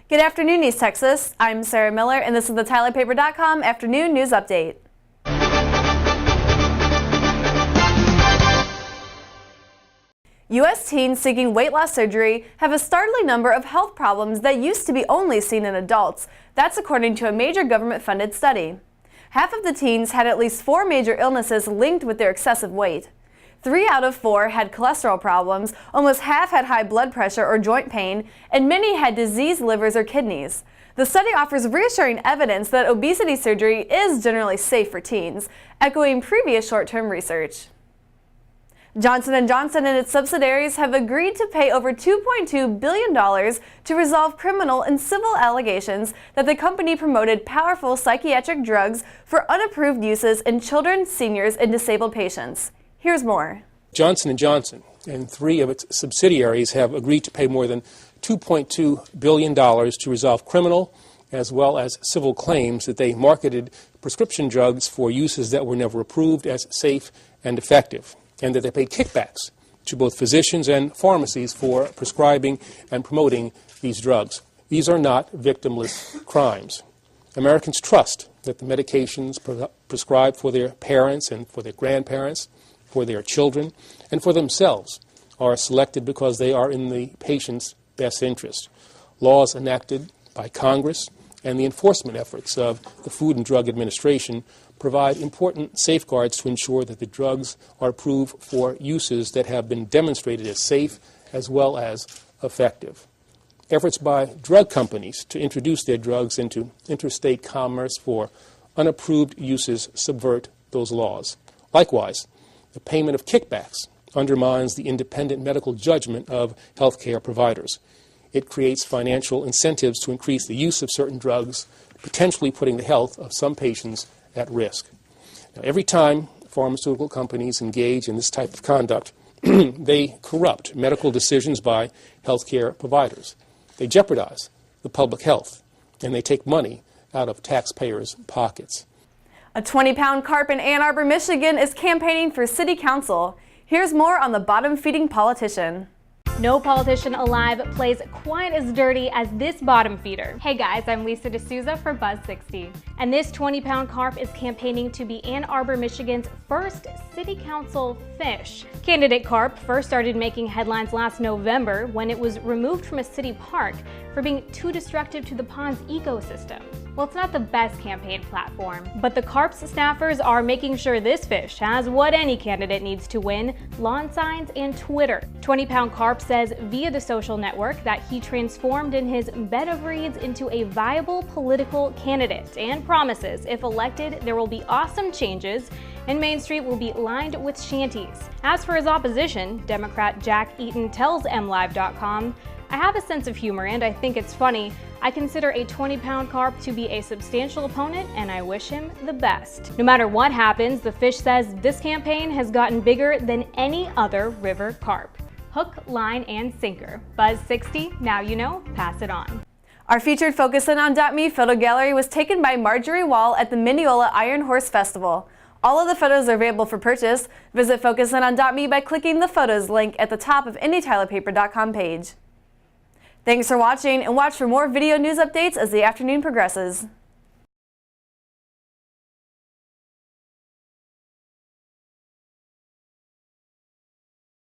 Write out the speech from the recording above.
Good afternoon, East Texas. I'm Sarah Miller, and this is the TylerPaper.com Afternoon News Update. U.S. teens seeking weight loss surgery have a startling number of health problems that used to be only seen in adults. That's according to a major government-funded study. Half of the teens had at least 4 major illnesses linked with their excessive weight. 3 out of 4 had cholesterol problems, almost half had high blood pressure or joint pain, and many had diseased livers or kidneys. The study offers reassuring evidence that obesity surgery is generally safe for teens, echoing previous short-term research. Johnson & Johnson and its subsidiaries have agreed to pay over $2.2 billion to resolve criminal and civil allegations that the company promoted powerful psychiatric drugs for unapproved uses in children, seniors, and disabled patients. Here's more. Johnson & Johnson and 3 of its subsidiaries have agreed to pay more than $2.2 billion to resolve criminal as well as civil claims that they marketed prescription drugs for uses that were never approved as safe and effective, and that they paid kickbacks to both physicians and pharmacies for prescribing and promoting these drugs. These are not victimless crimes. Americans trust that the medications prescribed for their parents and for their grandparents, for their children, and for themselves are selected because they are in the patient's best interest. Laws enacted by Congress and the enforcement efforts of the Food and Drug Administration provide important safeguards to ensure that the drugs are approved for uses that have been demonstrated as safe as well as effective. Efforts by drug companies to introduce their drugs into interstate commerce for unapproved uses subvert those laws. Likewise, the payment of kickbacks undermines the independent medical judgment of healthcare providers. It creates financial incentives to increase the use of certain drugs, potentially putting the health of some patients at risk. Now, every time pharmaceutical companies engage in this type of conduct, they corrupt medical decisions by healthcare providers. They jeopardize the public health, and they take money out of taxpayers' pockets. A 20-pound carp in Ann Arbor, Michigan is campaigning for city council. Here's more on the bottom-feeding politician. No politician alive plays quite as dirty as this bottom feeder. Hey guys, I'm Lisa D'Souza for Buzz 60, and this 20-pound carp is campaigning to be Ann Arbor, Michigan's first city council fish. Candidate Carp first started making headlines last November when it was removed from a city park for being too destructive to the pond's ecosystem. Well, it's not the best campaign platform, but the Carp's staffers are making sure this fish has what any candidate needs to win: lawn signs and Twitter. 20-pound Carp says via the social network that he transformed in his bed of reeds into a viable political candidate, and promises if elected there will be awesome changes and Main Street will be lined with shanties. As for his opposition, Democrat Jack Eaton tells MLive.com, "I have a sense of humor and I think it's funny. I consider a 20-pound carp to be a substantial opponent and I wish him the best." No matter what happens, the fish says this campaign has gotten bigger than any other river carp. Hook, line, and sinker. Buzz 60, now you know, pass it on. Our featured Focus In on .me photo gallery was taken by Marjorie Wall at the Mineola Iron Horse Festival. All of the photos are available for purchase. Visit Focus In on .me by clicking the photos link at the top of any TylerPaper.com page. Thanks for watching, and watch for more video news updates as the afternoon progresses.